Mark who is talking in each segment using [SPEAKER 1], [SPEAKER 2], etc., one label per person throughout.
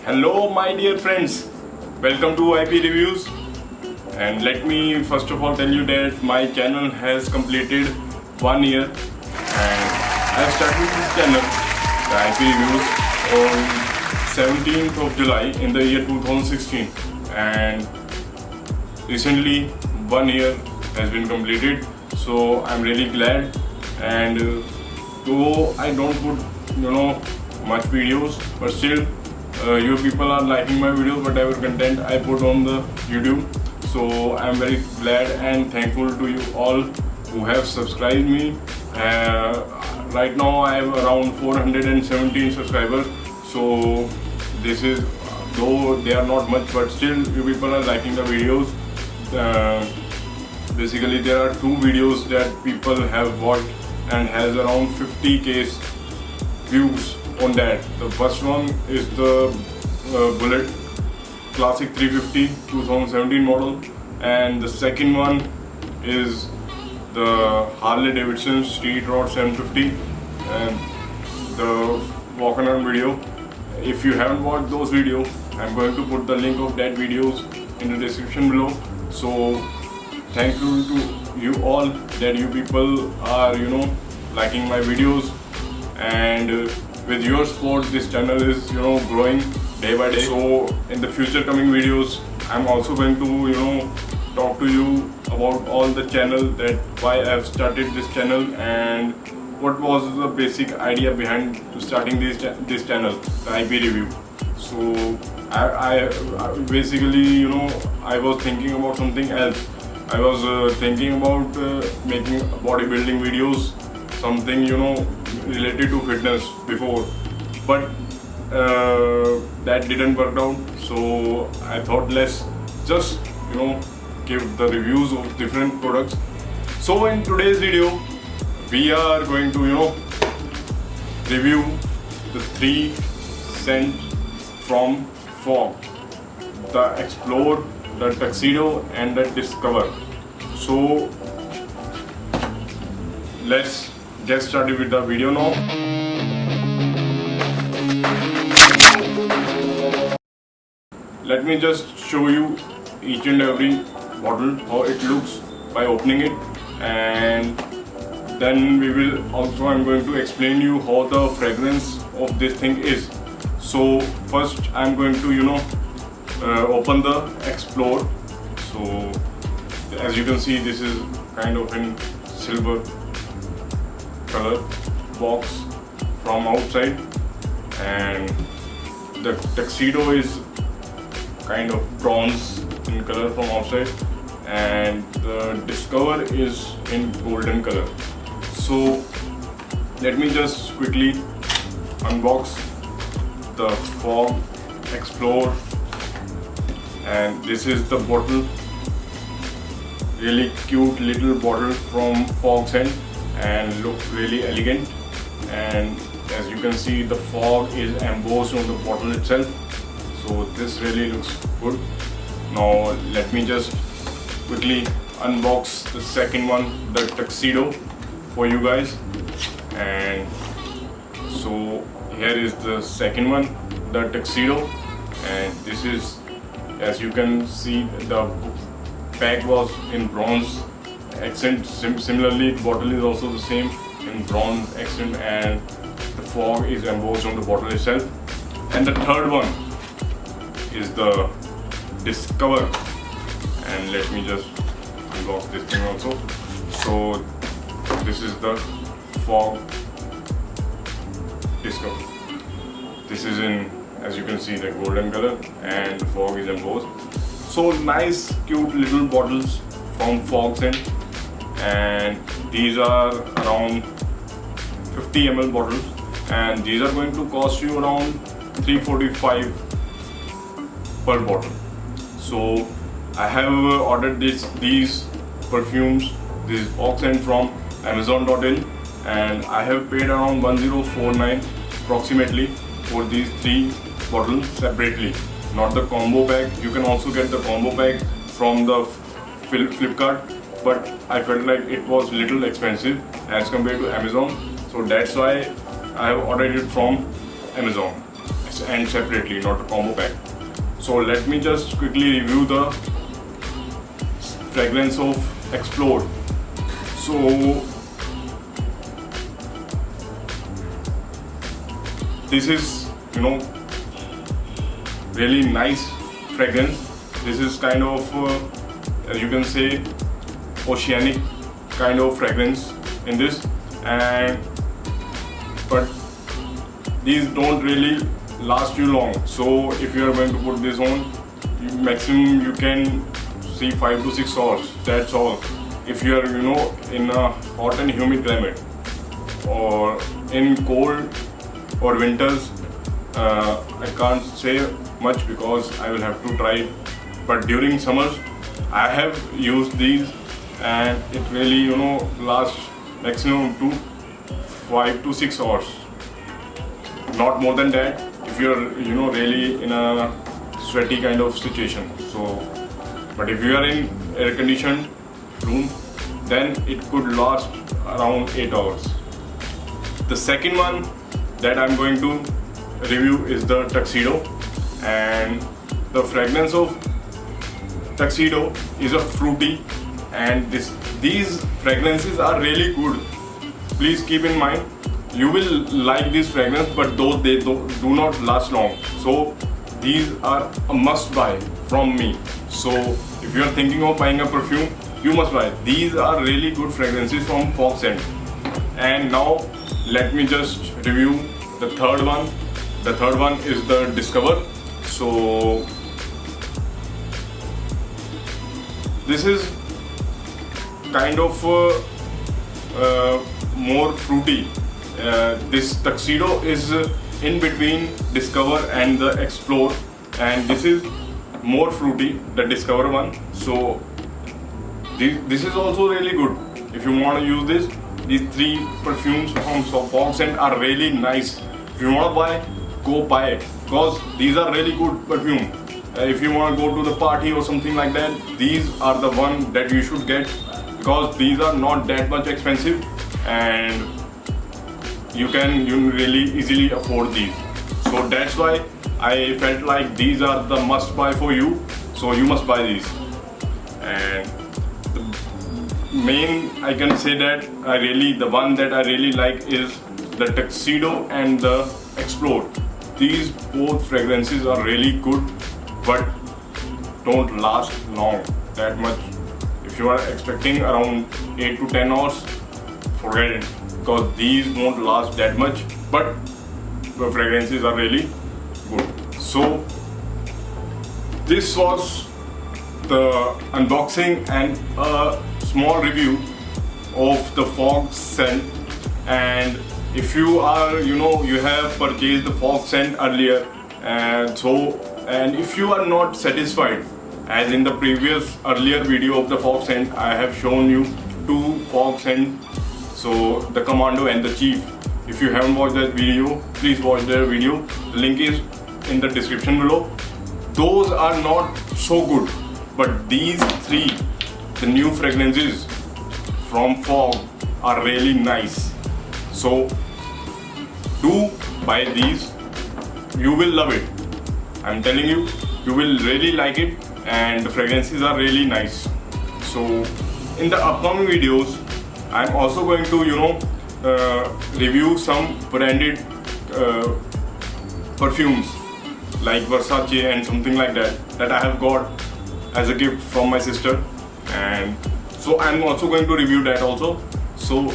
[SPEAKER 1] Hello my dear friends, welcome to IP Reviews, and let me first of all tell you that my channel has completed 1 year and I have started this channel, the IP Reviews, on 17th of July in the year 2016, and recently 1 year has been completed, so I'm really glad. And though I don't put much videos, but still you people are liking my videos, whatever content I put on the YouTube. So I'm very glad and thankful to you all who have subscribed me. Right now I have around 417 subscribers. So this is, though they are not much, but still you people are liking the videos. Basically there are two videos that people have watched and has around 50k views on that. The first one is the Bullet Classic 350 2017 model, and the second one is the Harley Davidson Street Rod 750 and the walk around video. If you haven't watched those videos, I'm going to put the link of that videos in the description below. So thank you to you all that you people are liking my videos, and with your support this channel is growing day by day. So in the future coming videos I'm also going to talk to you about all the channel, that why I have started this channel and what was the basic idea behind to starting this channel, the IP review. So I basically I was thinking about something else. I was thinking about making bodybuilding videos, something related to fitness before, but that didn't work out. So I thought let's just give the reviews of different products. So in today's video we are going to review the 3 scents from Fog, the Explore, the Tuxedo and the Discover. So let's get started with the video now. Let me just show you each and every bottle how it looks by opening it, and then we will also, I'm going to explain you how the fragrance of this thing is. So first I'm going to open the Explore. So as you can see, this is kind of in silver color box from outside, and the Tuxedo is kind of bronze in color from outside, and the Discover is in golden color. So let me just quickly unbox the Fog Explore, and this is the bottle, really cute little bottle from Fog scent and look really elegant. And as you can see, the Fog is embossed on the bottle itself, so this really looks good. Now let me just quickly unbox the second one, the Tuxedo, for you guys. And so here is the second one, the Tuxedo, and this is, as you can see, the pack was in bronze accent. Similarly, the bottle is also the same in bronze accent, and the Fog is embossed on the bottle itself. And the third one is the Discover, and let me just unbox this thing also. So this is the Fog Discover. This is in, as you can see, the golden color, and the Fog is embossed. So nice cute little bottles from Fog scent, and these are around 50 ml bottles, and these are going to cost you around 345 per bottle. So I have ordered these perfumes, this Fog scent, from Amazon.in, and I have paid around 1049 approximately for these 3 bottles separately, not the combo pack. You can also get the combo pack from the Flipkart, but I felt like it was little expensive as compared to Amazon, so that's why I have ordered it from Amazon. and separately, not a combo pack. So let me just quickly review the fragrance of Explode. So this is, really nice fragrance. This is kind of you can say oceanic kind of fragrance in this, but these don't really last you long. So if you are going to put this on, maximum you can see 5 to 6 hours, that's all. If you are in a hot and humid climate, or in cold or winters, I can't say much because I will have to try it. But during summers I have used these, and it really lasts maximum to 5 to 6 hours, not more than that if you're really in a sweaty kind of situation. So but if you are in air conditioned room, then it could last around 8 hours. The second one that I'm going to review is the Tuxedo, and the fragrance of Tuxedo is a fruity, and these fragrances are really good. Please keep in mind, you will like this fragrance, but though they do not last long. So these are a must buy from me. So if you are thinking of buying a perfume, you must buy. These are really good fragrances from Fog Scent. And now let me just review the third one. The third one is the Discover. So this is kind of more fruity. This Tuxedo is in between Discover and the Explore, and this is more fruity, the Discover one. So this is also really good. If you want to use this, these three perfumes from Fog Scent are really nice. If you want to buy, go buy it, because these are really good perfume. If you want to go to the party or something like that, these are the one that you should get, because these are not that much expensive, and you can really easily afford these. So that's why I felt like these are the must buy for you. So you must buy these. And the main, I can say that the one that I really like is the Tuxedo and the Explode. These both fragrances are really good, but don't last long that much. If you are expecting around 8 to 10 hours, forget it, because these won't last that much, but the fragrances are really good. So this was the unboxing and a small review of the Fog Scent. And if you are you have purchased the Fog Scent earlier, and if you are not satisfied, as in the previous earlier video of the Fog Scent, I have shown you two Fog Scent, so the Commando and the Chief. If you haven't watched that video, please watch that video. The link is in the description below. Those are not so good, but these three, the new fragrances from Fog, are really nice. So do buy these. You will love it. I'm telling you, you will really like it, and the fragrances are really nice. So in the upcoming videos, I'm also going to review some branded perfumes like Versace and something like that I have got as a gift from my sister, and so I'm also going to review that also. So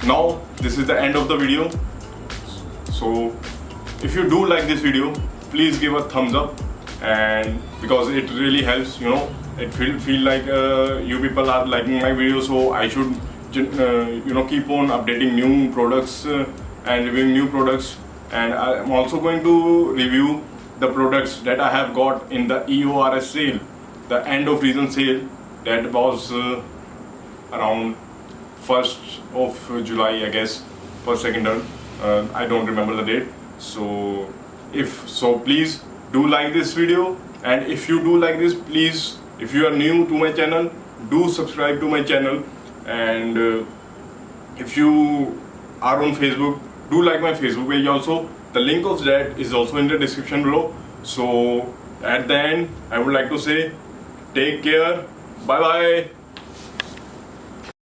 [SPEAKER 1] now this is the end of the video. So if you do like this video, please give a thumbs up, and because it really helps, it feel like you people are liking my video, so I should keep on updating new products and reviewing new products. And I'm also going to review the products that I have got in the EORS sale, the end of season sale, that was around 1st of July, I guess, first, second, third, I don't remember the date. So please do like this video, and if you do like this, please, if you are new to my channel, do subscribe to my channel. And if you are on Facebook, do like my Facebook page also, The link of that is also in the description below. So at the end, I would like to say, take care. Bye bye.